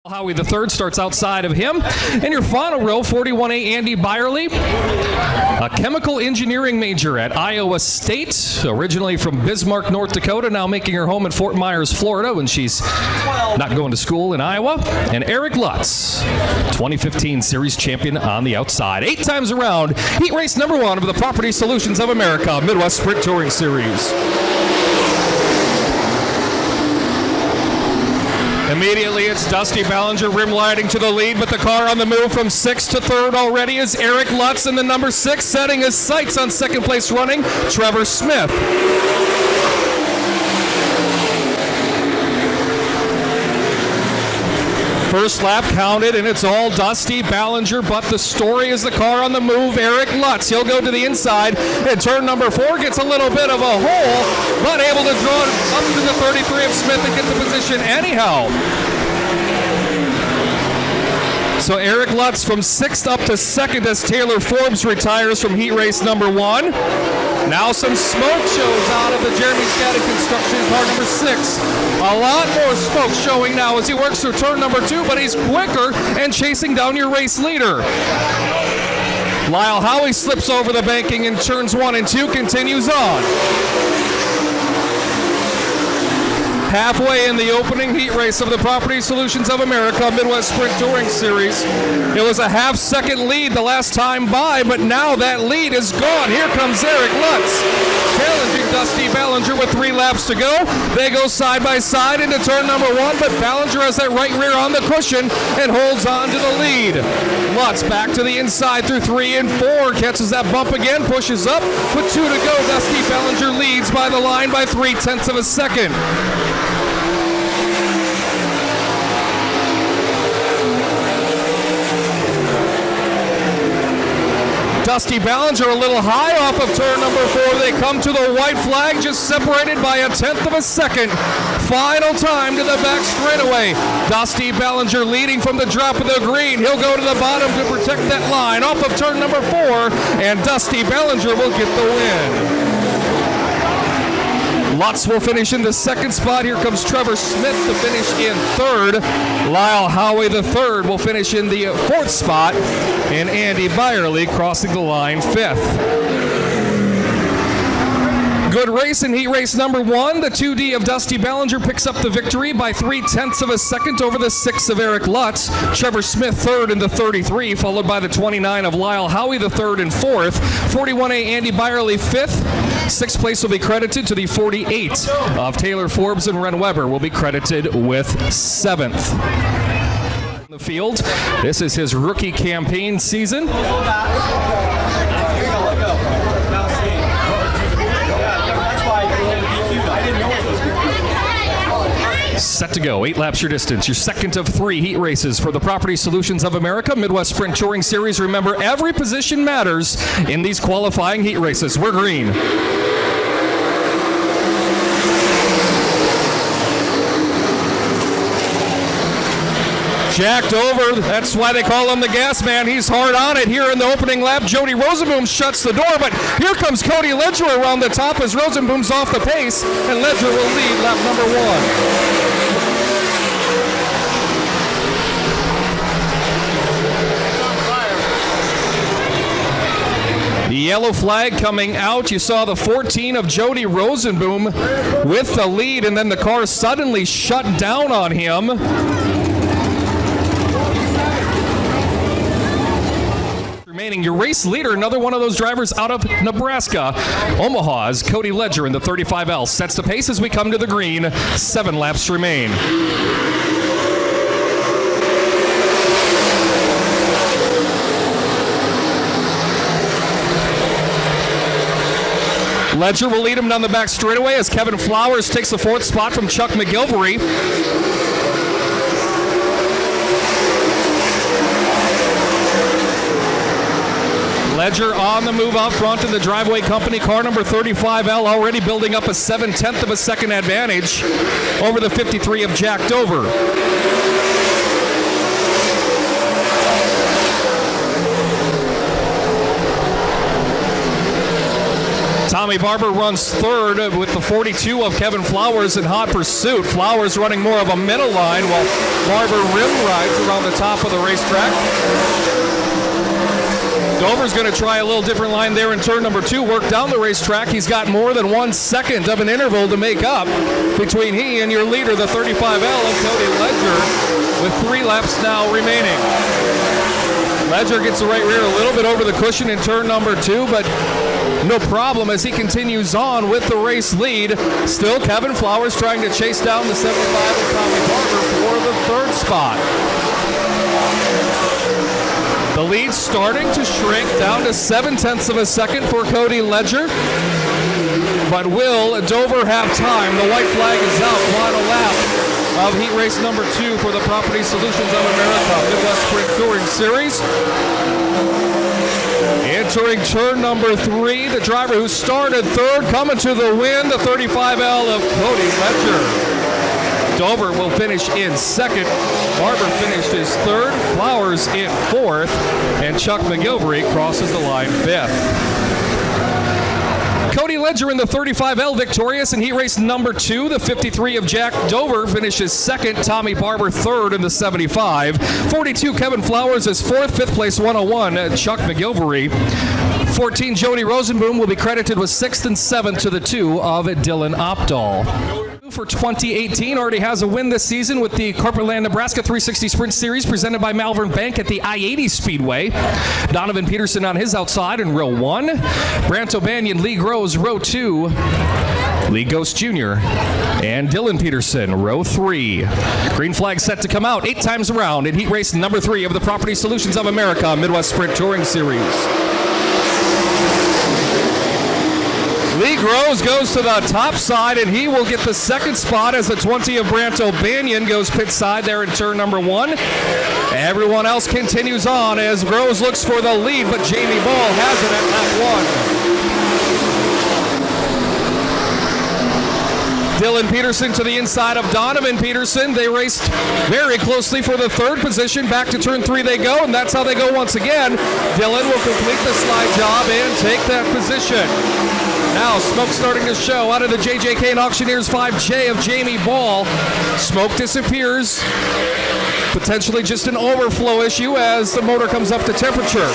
Howie the third starts outside of him. In your final row, 41A Andy Byerly, a chemical engineering major at Iowa State, originally from Bismarck, North Dakota, now making her home in Fort Myers, Florida, when she's not going to school in Iowa. And Eric Lutz, 2015 series champion on the outside. 8 times around, heat race number 1 of the Property Solutions of America Midwest Sprint Touring Series. Immediately, it's Dusty Ballinger rim lighting to the lead, but the car on the move from 6th to 3rd already is Eric Lutz in the number 6, setting his sights on second place running, Trevor Smith. First lap counted, and it's all Dusty Ballinger, but the story is the car on the move, Eric Lutz. He'll go to the inside, and turn number 4 gets a little bit of a hole, but able to draw it up to the 33 of Smith and get the position anyhow. So Eric Lutz from 6th up to 2nd as Taylor Forbes retires from heat race number 1. Now some smoke shows out of the Jeremy Scatty Construction car number 6. A lot more smoke showing now as he works through turn number 2, but he's quicker and chasing down your race leader. Lyle Howie slips over the banking in turns 1 and 2, continues on. Halfway in the opening heat race of the Property Solutions of America Midwest Sprint Touring Series. It was a half-second lead the last time by, but now that lead is gone. Here comes Eric Lutz, challenging Dusty Ballinger with 3 laps to go. They go side by side into turn number 1, but Ballinger has that right rear on the cushion and holds on to the lead. Lutz back to the inside through 3 and 4, catches that bump again, pushes up. With 2 to go, Dusty Ballinger leads by the line by 0.3 of a second. Dusty Ballinger a little high off of turn number 4. They come to the white flag, just separated by 1/10 of a second. Final time to the back straightaway. Dusty Ballinger leading from the drop of the green. He'll go to the bottom to protect that line off of turn number 4, and Dusty Ballinger will get the win. Lutz will finish in the 2nd spot. Here comes Trevor Smith to finish in 3rd. Lyle Howie the 3rd will finish in the 4th spot. And Andy Byerly crossing the line 5th. Good race in heat race number 1. The 2D of Dusty Ballinger picks up the victory by 0.3 of a second over the 6 of Eric Lutz. Trevor Smith 3rd in the 33, followed by the 29 of Lyle Howie the 3rd and 4th. 41A Andy Byerly 5th. 6th place will be credited to the 48 of Taylor Forbes, and Ren Weber will be credited with 7th. In the field, this is his rookie campaign season. Set to go. 8 laps your distance. Your 2nd of 3 heat races for the Property Solutions of America Midwest Sprint Touring Series. Remember, every position matters in these qualifying heat races. We're green. Jacked over, that's why they call him the gas man. He's hard on it here in the opening lap. Jody Rosenboom shuts the door, but here comes Cody Ledger around the top as Rosenboom's off the pace, and Ledger will lead lap number 1. The yellow flag coming out. You saw the 14 of Jody Rosenboom with the lead, and then the car suddenly shut down on him. Remaining your race leader, another one of those drivers out of Nebraska, Omaha's Cody Ledger in the 35L sets the pace as we come to the green. 7 laps remain. Ledger will lead him down the back straightaway as Kevin Flowers takes the 4th spot from Chuck McGilvery. Ledger on the move out front in the driveway company car number 35L, already building up a 0.7 of a second advantage over the 53 of Jack Dover. Tommy Barber runs third with the 42 of Kevin Flowers in hot pursuit. Flowers running more of a middle line while Barber rim rides around the top of the racetrack. Dover's going to try a little different line there in turn number 2, work down the racetrack. He's got more than 1 second of an interval to make up between he and your leader, the 35L of Cody Ledger, with 3 laps now remaining. Ledger gets the right rear a little bit over the cushion in turn number 2, but no problem as he continues on with the race lead. Still Kevin Flowers trying to chase down the 75 of Tommy Barber for the 3rd spot. The lead starting to shrink down to 0.7 of a second for Cody Ledger. But will Dover have time? The white flag is out. Final lap of heat race number 2 for the Property Solutions of America Midwest Sprint Touring Series. Entering turn number 3, the driver who started 3rd coming to the win, the 35L of Cody Ledger. Dover will finish in 2nd. Barber finished his 3rd. Flowers in 4th. And Chuck McGilvery crosses the line 5th. Cody Ledger in the 35L victorious in heat race number 2. The 53 of Jack Dover finishes 2nd. Tommy Barber 3rd in the 75. 42 Kevin Flowers is 4th. 5th place 101 Chuck McGilvery. 14 Jody Rosenboom will be credited with 6th and 7th to the 2 of Dylan Opdahl. For 2018 already has a win this season with the Corporate Nebraska 360 Sprint Series presented by Malvern Bank at the I-80 Speedway. Donovan Peterson on his outside in row 1. Brant O'Banion, Lee Groves, row 2. Lee Ghost Jr. and Dylan Peterson, row 3. Green flag set to come out 8 times around in heat race number 3 of the Property Solutions of America Midwest Sprint Touring Series. Lee Groves goes to the top side, and he will get the 2nd spot as the 20 of Brant O'Banion goes pit side there in turn number 1. Everyone else continues on as Groves looks for the lead, but Jamie Ball has it at lap 1. Dylan Peterson to the inside of Donovan Peterson. They raced very closely for the 3rd position. Back to turn 3 they go, and that's how they go once again. Dylan will complete the slide job and take that position. Now smoke starting to show out of the JJK and Auctioneers 5J of Jamie Ball. Smoke disappears. Potentially just an overflow issue as the motor comes up to temperature.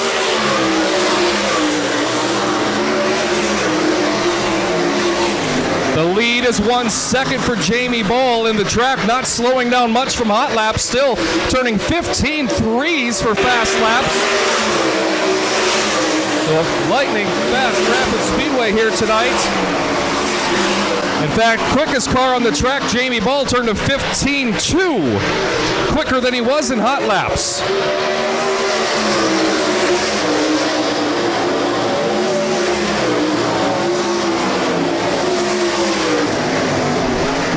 The lead is 1 second for Jamie Ball in the track, not slowing down much from hot laps, still turning 15 threes for fast laps. Lightning fast Rapid Speedway here tonight. In fact, quickest car on the track, Jamie Ball, turned to 15.2, quicker than he was in hot laps.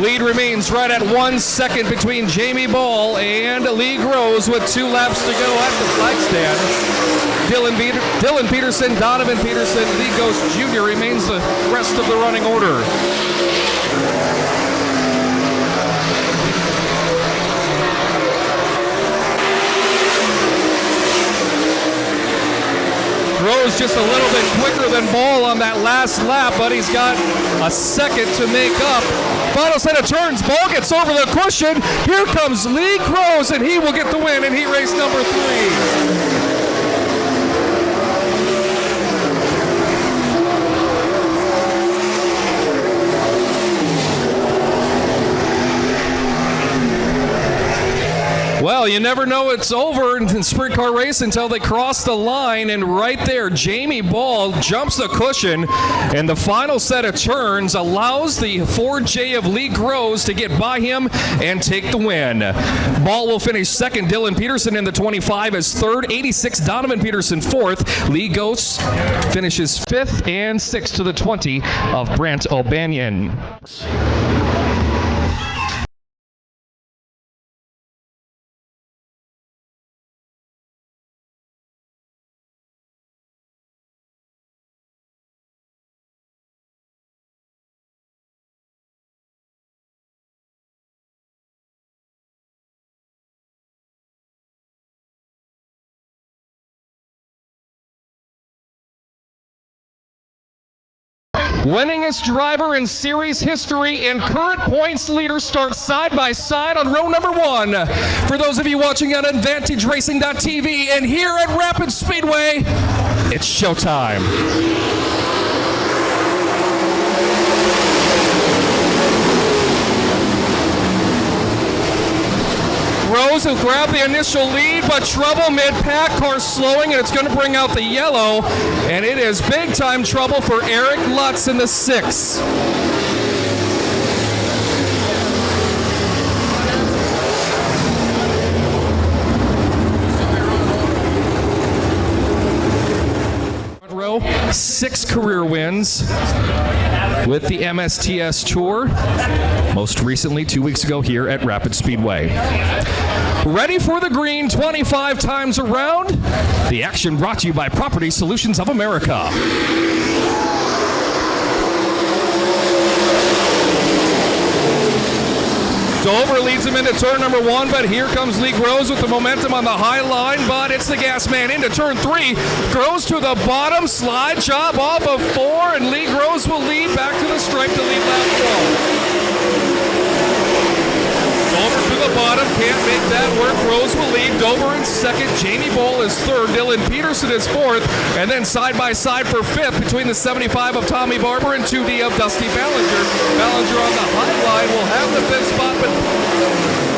Lead remains right at 1 second between Jamie Ball and Lee Groves with 2 laps to go at the flag stand. Dylan Peterson, Donovan Peterson, Lee Ghost Jr. remains the rest of the running order. Groves just a little bit quicker than Ball on that last lap, but he's got a second to make up. Final set of turns, Ball gets over the cushion. Here comes Lee Groves, and he will get the win in heat race number 3. Well, you never know it's over in sprint car race until they cross the line, and right there, Jamie Ball jumps the cushion, and the final set of turns allows the 4J of Lee Groves to get by him and take the win. Ball will finish 2nd, Dylan Peterson in the 25 is 3rd, 86 Donovan Peterson 4th, Lee Ghost finishes 5th, and 6th to the 20 of Brant O'Banion. Winningest driver in series history and current points leader start side by side on row number 1. For those of you watching on AdvantageRacing.tv and here at Rapid Speedway, it's showtime. Rose will grab the initial lead, but trouble mid-pack, car slowing, and it's going to bring out the yellow, and it is big-time trouble for Eric Lutz in the 6. Front row, 6 career wins with the MSTS Tour, most recently 2 weeks ago here at Rapid Speedway. Ready for the green 25 times around. The action brought to you by Property Solutions of America. Dover leads him into turn number 1, but here comes Lee Groves with the momentum on the high line, but it's the gas man into turn 3. Groves to the bottom, slide job off of 4, and Lee Groves will lead back to the stripe to lead lap 1. Dover to the bottom, can't make that work. Rose will lead. Dover in second. Jamie Bowl is third. Dylan Peterson is fourth. And then side by side for fifth between the 75 of Tommy Barber and 2D of Dusty Ballinger. Ballinger on the high line will have the fifth spot, but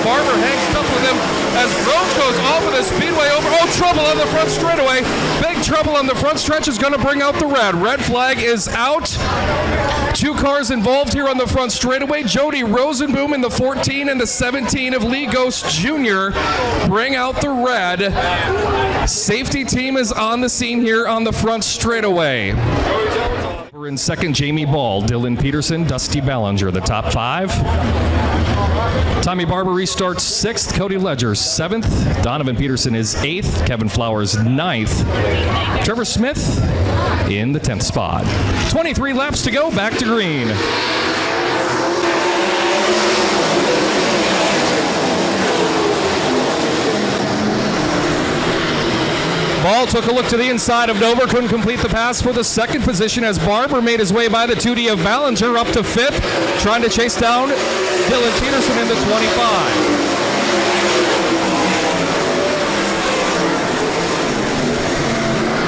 Barber hangs tough with him as Groves goes off of the speedway over. Oh, trouble on the front straightaway. Big trouble on the front stretch is going to bring out the red. Red flag is out. 2 cars involved here on the front straightaway. Jody Rosenboom in the 14 and the 17 of Lee Ghost Jr. bring out the red. Safety team is on the scene here on the front straightaway. In second, Jamie Ball, Dylan Peterson, Dusty Ballinger, the top 5. Tommy Barber restarts 6th, Cody Ledger 7th, Donovan Peterson is 8th, Kevin Flowers 9th, Trevor Smith in the 10th spot. 23 laps to go, back to green. Ball took a look to the inside of Dover, couldn't complete the pass for the second position as Barber made his way by the 2D of Ballinger up to 5th, trying to chase down Dylan Peterson in the 25.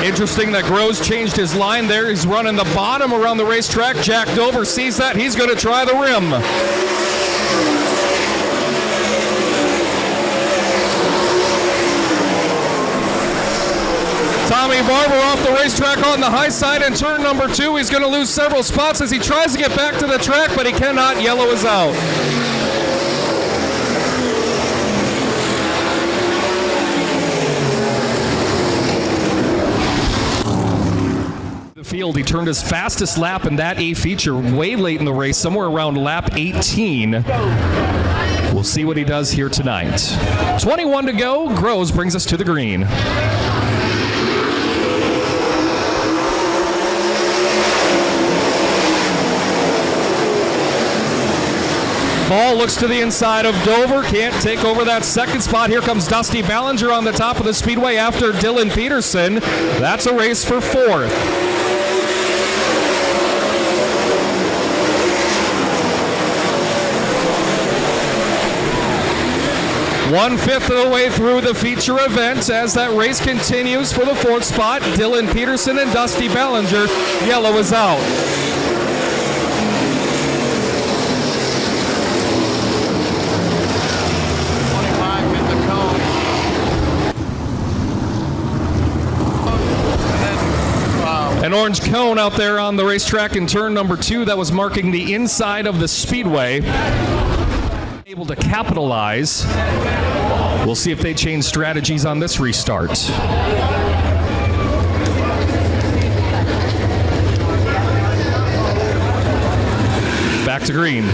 Interesting that Groves changed his line there. He's running the bottom around the racetrack. Jack Dover sees that. He's going to try the rim. Tommy Barber off the racetrack on the high side in turn number 2. He's going to lose several spots as he tries to get back to the track, but he cannot. Yellow is out. The field, he turned his fastest lap in that A feature way late in the race, somewhere around lap 18. We'll see what he does here tonight. 21 to go. Groves brings us to the green. Ball looks to the inside of Dover, can't take over that second spot. Here comes Dusty Ballinger on the top of the speedway after Dylan Peterson. That's a race for 4th. One-fifth of the way through the feature event as that race continues for the 4th spot. Dylan Peterson and Dusty Ballinger. Yellow is out. An orange cone out there on the racetrack in turn number 2 that was marking the inside of the speedway. Able to capitalize. We'll see if they change strategies on this restart. Back to green.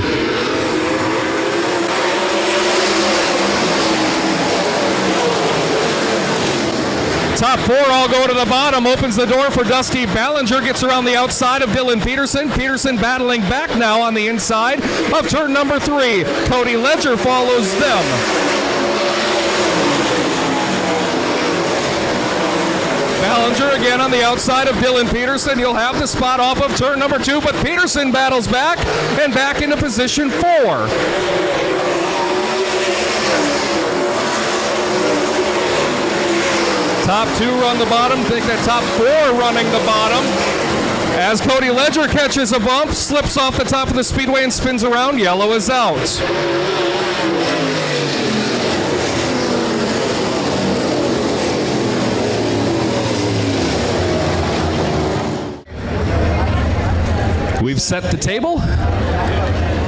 Top 4 all go to the bottom, opens the door for Dusty Ballinger, gets around the outside of Dylan Peterson. Peterson battling back now on the inside of turn number 3. Cody Ledger follows them. Ballinger again on the outside of Dylan Peterson. He'll have the spot off of turn number 2, but Peterson battles back and back into position 4. Top 2 run the bottom. Think that top 4 running the bottom. As Cody Ledger catches a bump, slips off the top of the speedway and spins around. Yellow is out. We've set the table.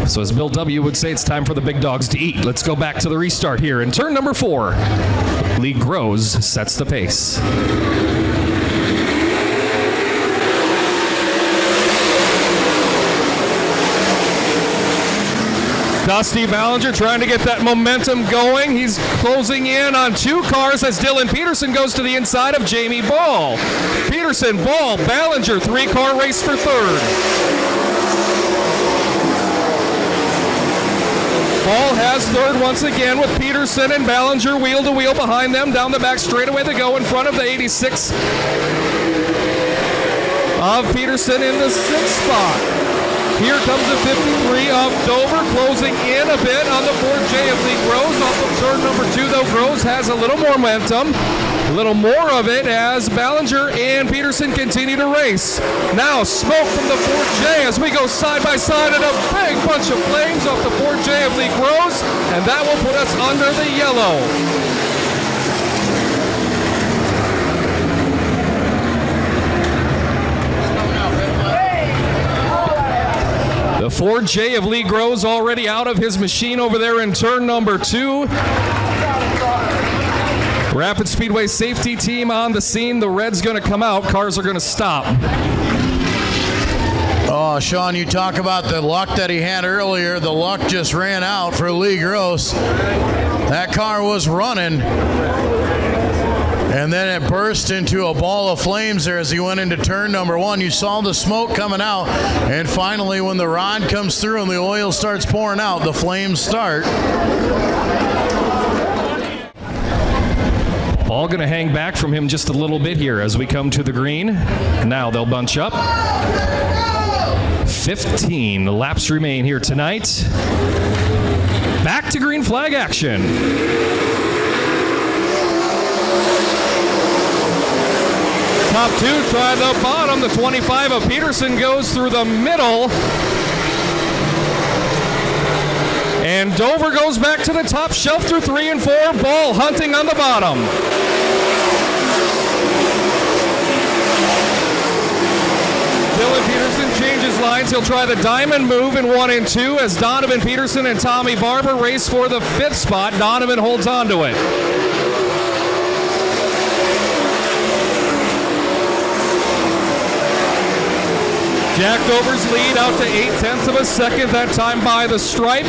So as Bill W. would say, it's time for the big dogs to eat. Let's go back to the restart here in turn number 4. Lee Groves sets the pace. Dusty Ballinger trying to get that momentum going. He's closing in on 2 cars as Dylan Peterson goes to the inside of Jamie Ball. Peterson, Ball, Ballinger, 3-car race for 3rd. Ball has 3rd once again with Peterson and Ballinger wheel to wheel behind them. Down the back straightaway they go in front of the 86 of Peterson in the 6th spot. Here comes the 53 of Dover, closing in a bit on the 4J of Lee Groves. Off of turn number 2, though, Groves has a little more momentum. A little more of it as Ballinger and Peterson continue to race. Now smoke from the 4J as we go side by side and a big bunch of flames off the 4J of Lee Groves, and that will put us under the yellow. The 4J of Lee Groves already out of his machine over there in turn number 2. Rapid Speedway safety team on the scene. The red's going to come out. Cars are going to stop. Oh, Sean, you talk about the luck that he had earlier. The luck just ran out for Lee Groves. That car was running, and then it burst into a ball of flames there as he went into turn number 1. You saw the smoke coming out, and finally when the rod comes through and the oil starts pouring out, the flames start. All going to hang back from him just a little bit here as we come to the green. Now they'll bunch up. 15 laps remain here tonight. Back to green flag action. Top 2 try the bottom. The 25 of Peterson goes through the middle. And Dover goes back to the top shelf through 3 and 4. Ball hunting on the bottom. Dylan Peterson changes lines. He'll try the diamond move in 1 and 2 as Donovan Peterson and Tommy Barber race for the 5th spot. Donovan holds on to it. Jack Dover's lead out to 0.8 of a second, that time by the stripe.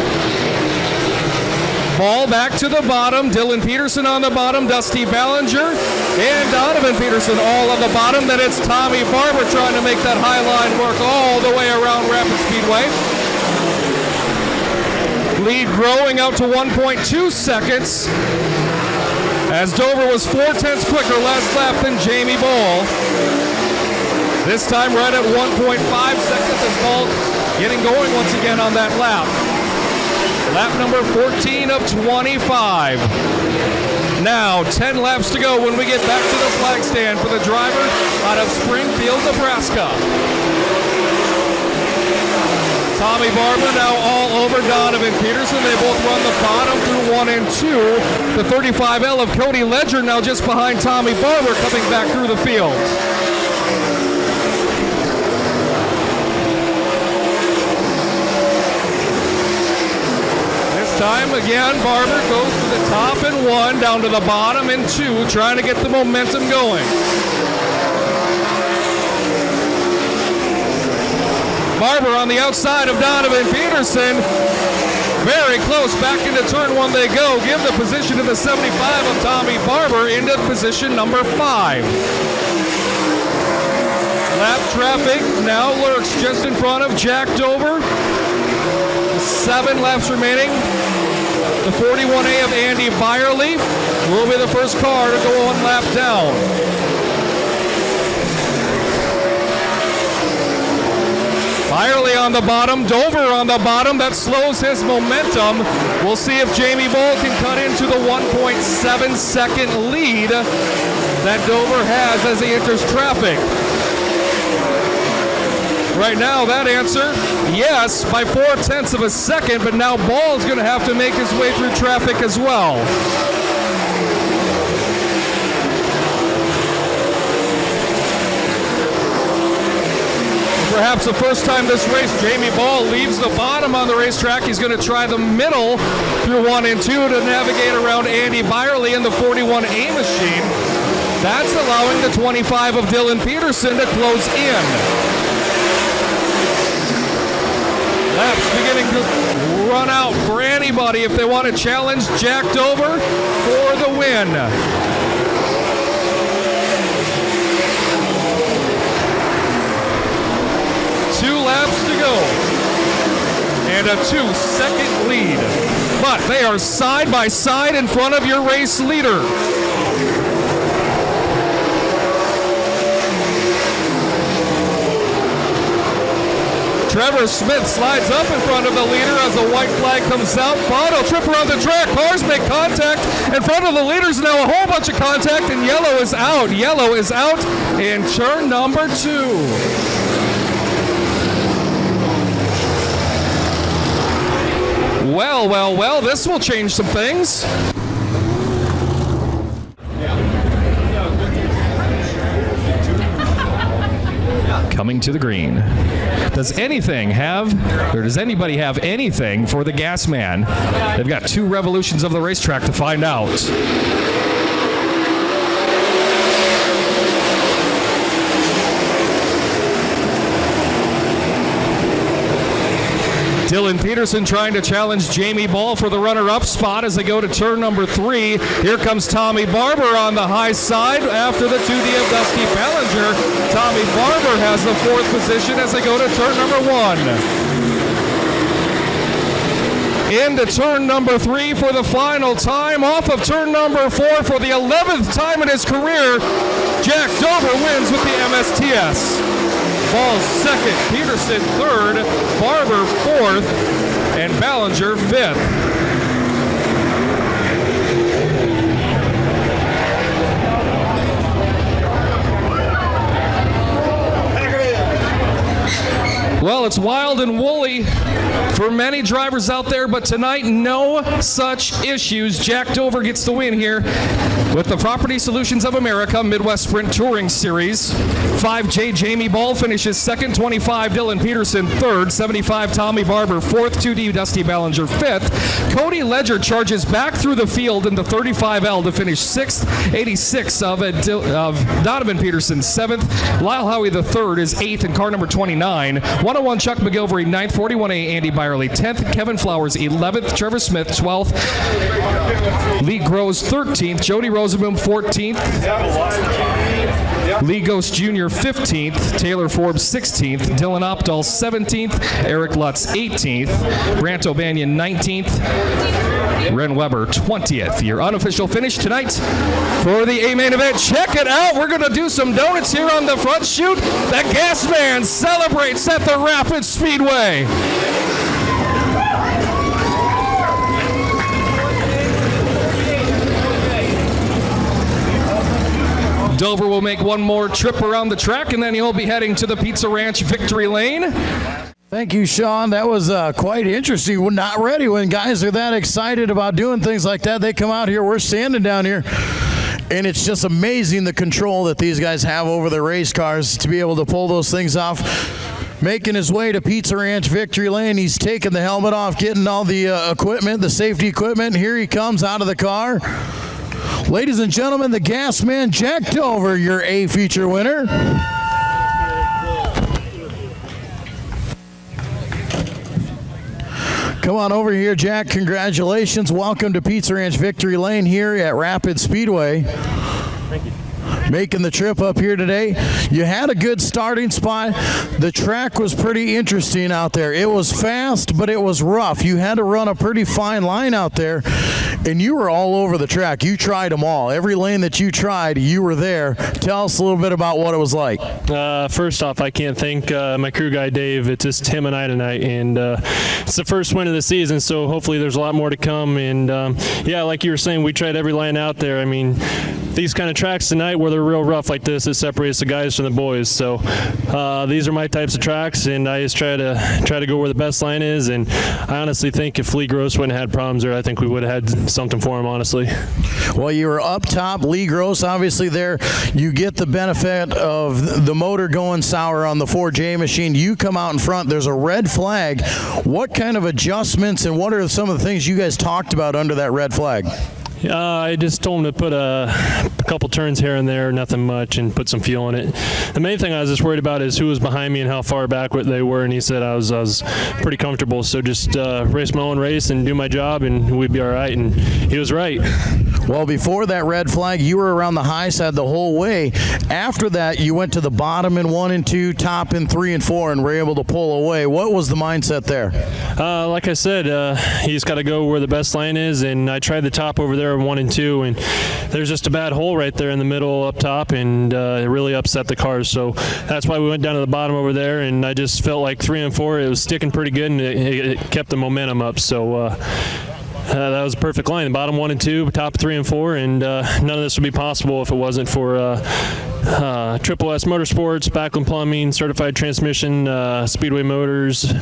Ball back to the bottom. Dylan Peterson on the bottom. Dusty Ballinger and Donovan Peterson all on the bottom. Then it's Tommy Barber trying to make that high line work all the way around Rapid Speedway. Lead growing out to 1.2 seconds as Dover was 0.4 quicker last lap than Jamie Ball. This time right at 1.5 seconds as Ball getting going once again on that lap. Lap number 14 of 25. Now 10 laps to go when we get back to the flag stand for the driver out of Springfield, Nebraska. Tommy Barber now all over Donovan Peterson. They both run the bottom through 1 and 2. The 35L of Cody Ledger now just behind Tommy Barber coming back through the field. Time again, Barber goes to the top in 1, down to the bottom in 2, trying to get the momentum going. Barber on the outside of Donovan Peterson. Very close, back into turn 1 they go. Give the position to the 75 of Tommy Barber into position number 5. Lap traffic now lurks just in front of Jack Dover. 7 laps remaining. The 41A of Andy Byerly will be the first car to go 1 lap down. Byerly on the bottom, Dover on the bottom. That slows his momentum. We'll see if Jamie Ball can cut into the 1.7 second lead that Dover has as he enters traffic. Right now, that answer, yes, by 0.4 of a second, but now Ball's going to have to make his way through traffic as well. Perhaps the first time this race, Jamie Ball leaves the bottom on the racetrack. He's going to try the middle through 1 and 2 to navigate around Andy Byerly in the 41A machine. That's allowing the 25 of Dylan Peterson to close in. Laps beginning to run out for anybody if they want to challenge Jack Dover for the win. Laps to go and a 2-second lead, but they are side by side in front of your race leader. Trevor Smith slides up in front of the leader as the white flag comes out, but he'll trip around the track. Cars make contact in front of the leaders. Now a whole bunch of contact, and yellow is out. Yellow is out in turn number 2. Well, this will change some things. Coming to the green. Does anybody have anything for the gas man? They've got 2 revolutions of the racetrack to find out. Dylan Peterson trying to challenge Jamie Ball for the runner-up spot as they go to turn number 3. Here comes Tommy Barber on the high side after the 2D of Dusty Ballinger. Tommy Barber has the 4th position as they go to turn number 1. Into turn number 3 for the final time. Off of turn number 4 for the 11th time in his career. Jack Dover wins with the MSTS. Ball 2nd, Peterson 3rd, Barber 4th, and Ballinger 5th. Well, it's wild and woolly for many drivers out there, but tonight, no such issues. Jack Dover gets the win here with the Property Solutions of America Midwest Sprint Touring Series. 5J Jamie Ball finishes 2nd, 25 Dylan Peterson 3rd, 75 Tommy Barber 4th, 2D Dusty Ballinger 5th. Cody Ledger charges back through the field in the 35L to finish 6th, 86 of Donovan Peterson 7th. Lyle Howie the 3rd is 8th in car number 29. 101 Chuck McGilvery 9th, 41A Andy Byerly 10th, Kevin Flowers 11th, Trevor Smith 12th, Lee Groves 13th, Jody Rosenboom 14th, Lee Ghost Jr. 15th, Taylor Forbes 16th, Dylan Opdahl 17th, Eric Lutz 18th, Brant O'Banion 19th, Ren Weber 20th. Your unofficial finish tonight for the A-main event. Check it out. We're going to do some donuts here on the front chute. The gas man celebrates at the Rapid Speedway. Dover will make one more trip around the track, and then he'll be heading to the Pizza Ranch Victory Lane. Thank you, Sean. That was quite interesting. We're not ready when guys are that excited about doing things like that. They come out here. We're standing down here, and it's just amazing the control that these guys have over their race cars to be able to pull those things off. Making his way to Pizza Ranch Victory Lane. He's taking the helmet off, getting all the equipment, the safety equipment. Here he comes out of the car. Ladies and gentlemen, the gas man, Jack Dover, your A feature winner. Come on over here, Jack. Congratulations. Welcome to Pizza Ranch Victory Lane here at Rapid Speedway. Thank you. Making the trip up here today. You had a good starting spot. The track was pretty interesting out there. It was fast, but it was rough. You had to run a pretty fine line out there. and you were all over the track. You tried them all. Every lane that you tried, you were there. Tell us a little bit about what it was like. First off, I can't thank my crew guy, Dave. It's just him and I tonight, and it's the first win of the season, so hopefully there's a lot more to come. And yeah, like you were saying, we tried every line out there. I mean, these kind of tracks tonight where they're real rough like this, it separates the guys from the boys. So these are my types of tracks, and I just try to go where the best line is. And I honestly think if Lee Gross wouldn't have had problems there, I think we would have had something for him, honestly. Well, you were up top. Lee Gross, obviously there, you get the benefit of the motor going sour on the 4J machine. You come out in front. There's a red flag. What kind of adjustments and what are some of the things you guys talked about under that red flag? I just told him to put a couple turns here and there, nothing much, and put some fuel in it. The main thing I was just worried about is who was behind me and how far back they were, and he said I was pretty comfortable. So just race my own race and do my job, and we'd be all right, and he was right. Well, before that red flag, you were around the high side the whole way. After that, you went to the bottom in 1 and 2, top in 3 and 4, and were able to pull away. What was the mindset there? Like I said, you just got to go where the best line is, and I tried the top over there in 1 and 2, and there's just a bad hole right there in the middle up top, and it really upset the cars. So that's why we went down to the bottom over there, and I just felt like 3 and 4, it was sticking pretty good, and it kept the momentum up. So that was a perfect line. Bottom 1 and 2, top 3 and 4, and none of this would be possible if it wasn't for Triple S Motorsports, Backlund Plumbing, Certified Transmission, Speedway Motors,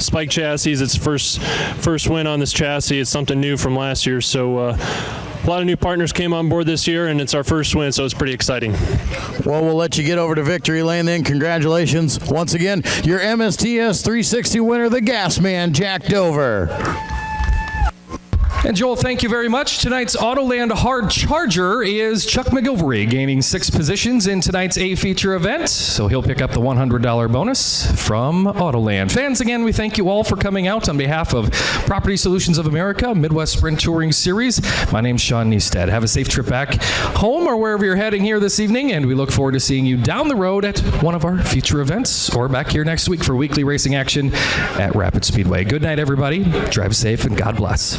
Spike Chassis. It's first win on this chassis. It's something new from last year. So a lot of new partners came on board this year, and it's our first win, so it's pretty exciting. Well, we'll let you get over to victory lane then. Congratulations once again. Your MSTS 360 winner, the gas man, Jack Dover. And Joel, thank you very much. Tonight's Autoland Hard Charger is Chuck McGilvery, gaining 6 positions in tonight's A-Feature event, so he'll pick up the $100 bonus from Autoland. Fans, again, we thank you all for coming out on behalf of Property Solutions of America, Midwest Sprint Touring Series. My name's Sean Neistat. Have a safe trip back home or wherever you're heading here this evening, and we look forward to seeing you down the road at one of our future events or back here next week for weekly racing action at Rapid Speedway. Good night, everybody. Drive safe, and God bless.